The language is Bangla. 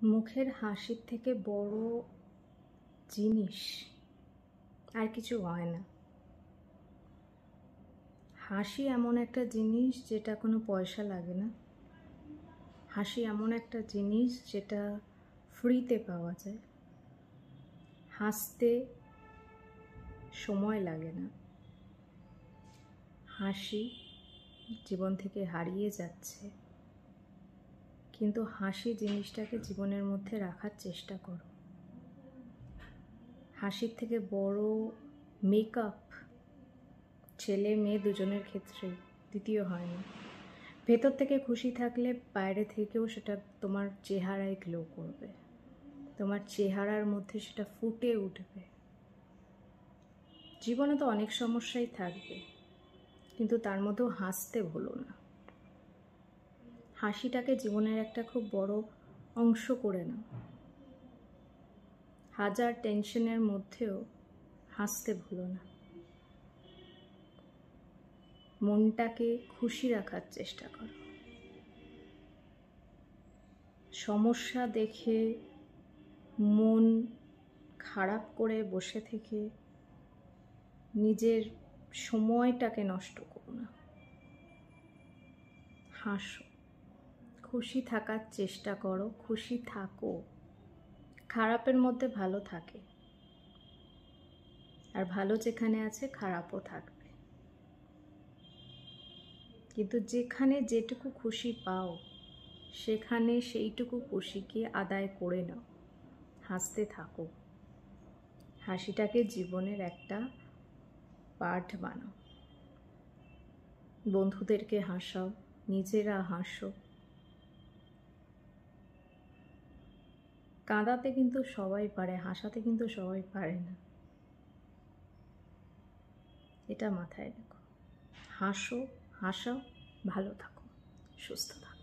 মুখের হাসির থেকে বড় জিনিস আর কিছু হয় না। হাসি এমন একটা জিনিস যেটা কোনো পয়সা লাগে না। হাসি এমন একটা জিনিস যেটা ফ্রিতে পাওয়া যায়। হাসতে সময় লাগে না। হাসি জীবন থেকে হারিয়ে যাচ্ছে, কিন্তু হাসি জিনিসটাকে জীবনের মধ্যে রাখার চেষ্টা করো। হাসির থেকে বড় মেকআপ ছেলে মেয়ে দুজনের ক্ষেত্রেই দ্বিতীয় হয় না। ভেতর থেকে খুশি থাকলে বাইরে থেকেও সেটা তোমার চেহারায় গ্লো করবে, তোমার চেহারার মধ্যে সেটা ফুটে উঠবে। জীবনে তো অনেক সমস্যাই থাকবে, কিন্তু তার মধ্যেও হাসতে ভুলো না। হাসিটাকে জীবনের একটা খুব বড় অংশ করে নাও। হাজার টেনশনের মধ্যেও হাসতে ভুলো না। মনটাকে খুশি রাখার চেষ্টা করো। সমস্যা দেখে মন খারাপ করে বসে থেকে নিজের সময়টাকে নষ্ট করো না। হাসো, খুশি থাকার চেষ্টা করো, খুশি থাকো। খারাপের মধ্যে ভালো থাকে, আর ভালো যেখানে আছে খারাপও থাকবে। কিন্তু যেখানে যেটুকু খুশি পাও সেখানে সেইটুকু খুশিকে আদায় করে নাও। হাসতে থাকো। হাসিটাকে জীবনের একটা পার্ট বানাও। বন্ধুদেরকে হাসাও, নিজেরা হাসো। কাঁদাতে কিন্তু সবাই পারে, হাসাতে কিন্তু সবাই পারে না। এটা মাথায় রেখো। হাসো, হাসাও, ভালো থাকো, সুস্থ থাকো।